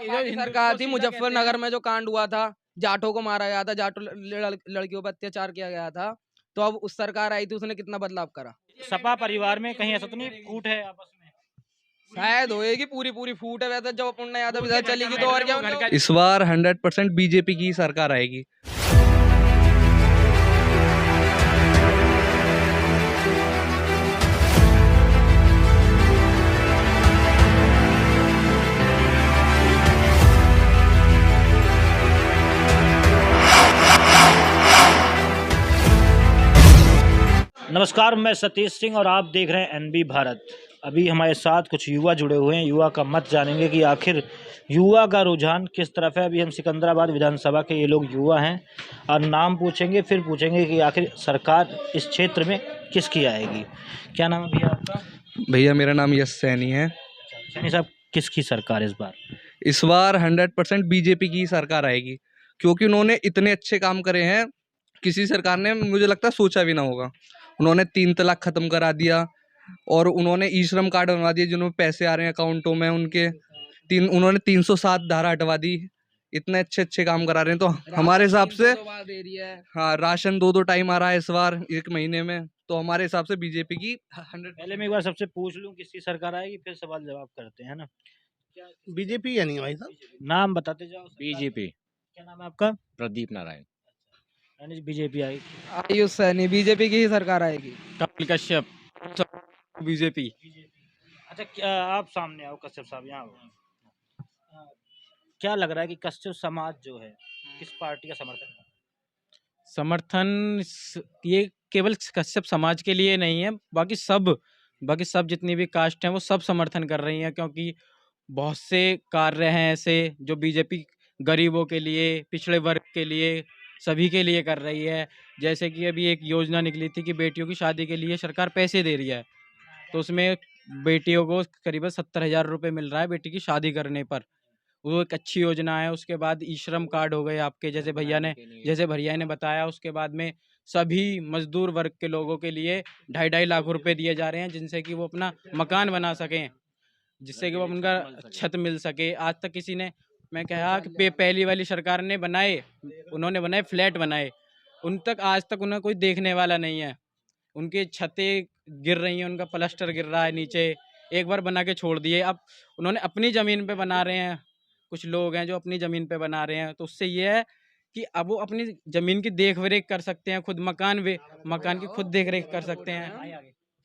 Party सरकार थी, मुजफ्फरनगर में जो कांड हुआ था, जाटों को मारा गया था, जाटों लड़कियों पर अत्याचार किया गया था, तो अब उस सरकार आई थी, उसने कितना बदलाव करा। सपा परिवार में कहीं ऐसा तो नहीं फूट है आपस में? शायद होएगी, पूरी पूरी फूट है। वैसे जब अपूर्णा यादव इधर चलेगी तो और क्या उनका इस बार 100% बीजेपी की सरकार आएगी। नमस्कार, मैं सतीश सिंह और आप देख रहे हैं एनबी भारत। अभी हमारे साथ कुछ युवा जुड़े हुए हैं। युवा का मत जानेंगे कि आखिर युवा का रुझान किस तरफ है। अभी हम सिकंदराबाद विधानसभा के ये लोग युवा हैं और नाम पूछेंगे, फिर पूछेंगे कि आखिर सरकार इस क्षेत्र में किसकी आएगी। क्या नाम है भैया आपका? भैया मेरा नाम यश सैनी है। सैनी साहब, किसकी सरकार इस बार? इस बार 100% बीजेपी की सरकार आएगी, क्योंकि उन्होंने इतने अच्छे काम करे हैं, किसी सरकार ने मुझे लगता है सोचा भी ना होगा। उन्होंने 3 तलाक खत्म करा दिया और उन्होंने ई श्रम कार्ड बनवा दिए, जिनमें पैसे आ रहे हैं अकाउंटों में उनके। उन्होंने 307 धारा हटवा दी। इतने अच्छे अच्छे काम करा रहे हैं, तो हमारे हिसाब से हाँ, राशन 2 टाइम आ रहा है इस बार 1 महीने में, तो हमारे हिसाब से बीजेपी की 100। पहले मैं एक बार सबसे पूछ लूँ किसकी सरकार आएगी, फिर सवाल जवाब करते हैं ना। बीजेपी या नहीं भाई साहब? नाम बताते जाओ। बीजेपी। क्या नाम है आपका? प्रदीप नारायण। यानी बीजेपी आएगी। आयुष सैनी, बीजेपी की ही सरकार आएगी। कपिल कश्यप, बीजेपी। अच्छा, क्या आप सामने आओ कश्यप साहब, यहाँ आओ। क्या लग रहा है कि कश्यप समाज जो है किस पार्टी का समर्थन कर ये केवल कश्यप समाज के लिए नहीं है, बाकी सब जितनी भी कास्ट हैं वो सब समर्थन कर रही हैं, क्योंकि बहुत से कार्य हैं ऐसे जो बीजेपी गरीबों के लिए, पिछड़े वर्ग के लिए, सभी के लिए कर रही है। जैसे कि अभी एक योजना निकली थी कि बेटियों की शादी के लिए सरकार पैसे दे रही है, तो उसमें बेटियों को करीबन 70,000 रुपये मिल रहा है बेटी की शादी करने पर। वो एक अच्छी योजना है। उसके बाद ई श्रम कार्ड हो गए आपके, जैसे भैया ने बताया। उसके बाद में सभी मजदूर वर्ग के लोगों के लिए 2.5 लाख रुपए दिए जा रहे हैं, जिनसे कि वो अपना मकान बना सकें, जिससे कि वो उनका छत मिल सके। आज तक किसी ने, मैं कहा कि पहली वाली सरकार ने उन्होंने बनाए फ्लैट बनाए, उन तक आज तक उन्हें कोई देखने वाला नहीं है। उनकी छतें गिर रही हैं, उनका प्लास्टर गिर रहा है नीचे, एक बार बना के छोड़ दिए। अब उन्होंने अपनी ज़मीन पे बना रहे हैं, कुछ लोग हैं जो अपनी ज़मीन पे बना रहे हैं, तो उससे ये है कि अब वो अपनी ज़मीन की देख रेख कर सकते हैं, खुद मकान की खुद देख रेख कर सकते हैं।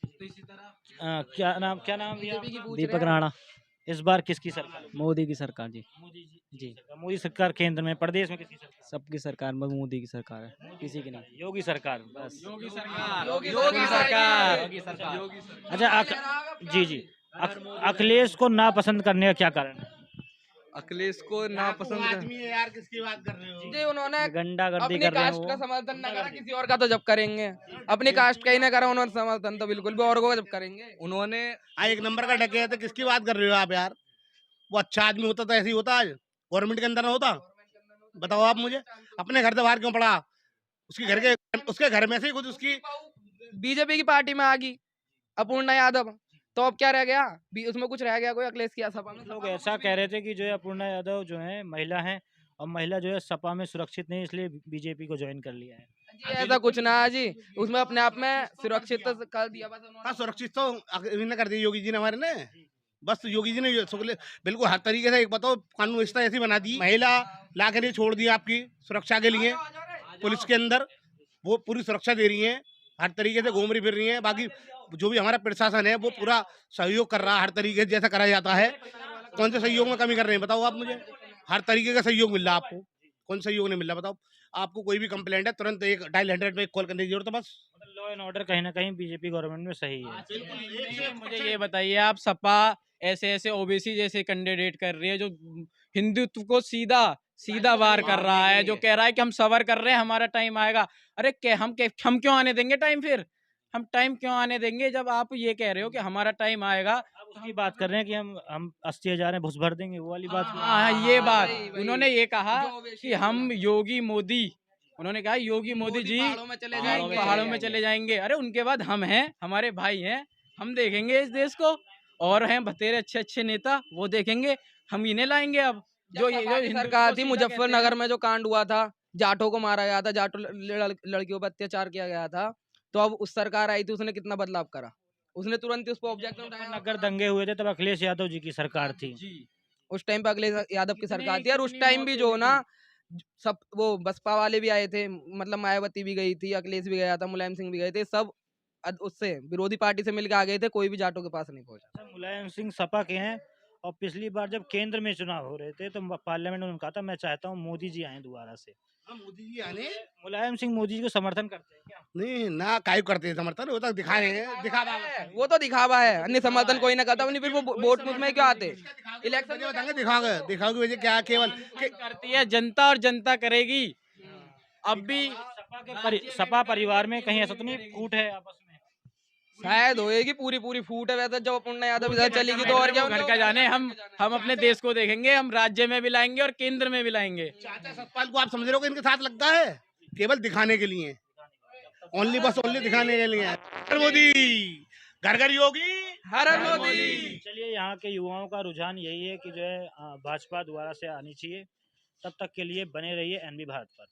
तो इसी तरह क्या नाम भैया? दीपक राणा। इस बार किसकी सरकार? मोदी की सरकार जी। मोदी जी। मोदी सरकार केंद्र में, प्रदेश में किसकी सरकार? सबकी सरकार मोदी की सरकार है, किसी की नहीं। योगी सरकार, बस योगी सरकार। अच्छा, जी। अखिलेश को नापसंद करने का क्या कारण है? अखिलेश को नापसंद आदमी है यार, किसकी बात कर रहे हो? जी, उन्होंने गंडागर्दी अपनी कर रहे हैं कास्ट वो। का समर्थन न करा, किसी और का तो जब करेंगे। अपनी कास्ट का ही ना करा उन्होंने समर्थन, तो बिल्कुल भी और को जब करेंगे। उन्होंने 1 नंबर का डके है, तो किसकी बात कर रहे हो आप यार? वो अच्छा आदमी होता तो ऐसे ही होता, आज गवर्नमेंट के अंदर ना होता? बताओ आप मुझे, अपने घर से बाहर क्यों पड़ा? उसके घर में से ही खुद उसकी बीजेपी की पार्टी में आ गई अपूर्णा यादव, तो अब क्या रह गया? उसमें कुछ रह गया कोई अखिलेश की सपा में? लोग ऐसा कह रहे थे कि जो है अपूर्णा यादव जो है महिला है, और महिला जो है सपा में सुरक्षित नहीं, इसलिए बीजेपी को ज्वाइन कर लिया है। जी, ऐसा कुछ ना है जी, उसमें अपने आप में सुरक्षित तो कर दिया बस उन्होंने। हाँ, सुरक्षित तो इन्होंने कर दी योगी जी ने, हमारे ने। बस योगी जी ने बिल्कुल हर तरीके से, एक बताओ, कानून व्यवस्था ऐसी बना दी, महिला ला कर छोड़ दी आपकी सुरक्षा के लिए पुलिस के अंदर, वो पूरी सुरक्षा दे रही है, हर तरीके से घूम रही फिर रही है। बाकी जो भी हमारा प्रशासन है वो पूरा सहयोग कर रहा है, हर तरीके से जैसा करा जाता है। कौन से सहयोग में कमी कर रहे हैं बताओ आप मुझे? हर तरीके का सहयोग मिल रहा है आपको, कौन सहयोग नहीं मिल रहा बताओ? आपको कोई भी कंप्लेंट है तुरंत 1-200 पे कॉल करने की जरूरत है बस। लॉ एंड ऑर्डर कहीं ना कहीं बीजेपी गवर्नमेंट में सही है। मुझे ये बताइए, आप सपा ऐसे ओबीसी जैसे कैंडिडेट कर रही है जो हिंदुत्व को सीधा वार कर रहा है, जो कह रहा है कि हम सवर कर रहे हैं, हमारा टाइम आएगा। अरे हम क्यों आने देंगे टाइम? फिर हम टाइम क्यों आने देंगे जब आप ये कह रहे हो कि हमारा टाइम आएगा? आप उसकी बात कर रहे हैं कि हम 80,000 में घुस भर देंगे, वो वाली बात। हाँ, ये बात उन्होंने ये कहा कि हम उन्होंने कहा योगी मोदी जी पहाड़ों में चले जाएंगे। अरे उनके बाद हम हैं, हमारे भाई हैं, हम देखेंगे इस देश को, और हैं बतेरे अच्छे नेता, वो देखेंगे, हम इन्हें लाएंगे। अब जो जो ये जो सपा की हिंदुत्व सरकार को थी सीधा मुजफ्फरनगर कहते में जो कांड हुआ था, जाटों को मारा गया था, जाटों लड़कियों पर अत्याचार किया गया था, तो अब उस सरकार आई थी, उसने कितना बदलाव करा। उसने तुरंत ही उस पर ऑब्जेक्शन उठाया। नगर दंगे हुए थे तब अखिलेश यादव जी की सरकार थी। जी उस टाइम पे अखिलेश यादव की कितने सरकार थी, और उस कितनी टाइम भी मौतें जो हुई ना थी। सब वो बसपा वाले भी आए थे, मतलब मायावती भी गई थी, अखिलेश भी गया था, मुलायम सिंह भी गए थे, सब उससे विरोधी पार्टी से मिलकर आ गए थे, कोई भी जाटों के पास नहीं पहुंचा। अच्छा, मुलायम सिंह सपा के हैं और पिछली बार जब केंद्र में चुनाव हो रहे थे तो पार्लियामेंट में उन्होंने कहा था मैं चाहता हूँ मोदी जी आए दोबारा से। हाँ, मोदी जी आने मुलायम सिंह मोदी जी को समर्थन करते हैं क्या? नहीं ना काय करते हैं समर्थन, वो तक दिखा रहे हैं, दिखावा वो तो दिखावा है, अन्य समर्थन कोई ना करता, फिर वो वोट मुझमें क्यों आते? इलेक्शन में बताएंगे, दिखाओगे दिखाओ की वजह क्या है, केवल करती है जनता और जनता करेगी। अब भी सपा परिवार में कहीं ऐसा तो नहीं फूट है आपस में? शायद होएगी, पूरी पूरी फूट है वैसे, जब पुण्य यादव इधर चलेगी तो वो और क्या घर का जाने, हम अपने देश को देखेंगे, हम राज्य में भी लाएंगे और केंद्र में भी लाएंगे। चाचा सतपाल को आप समझ रहे हो कि इनके साथ लगता है, केवल दिखाने के लिए, ओनली बस ओनली दिखाने के लिए। हर मोदी, घर घर योगी, हर हर मोदी। चलिए, यहाँ के युवाओं का रुझान यही है कि जो है भाजपा दोबारा से आनी चाहिए। तब तक के लिए बने रहिए एनबी भारत पर।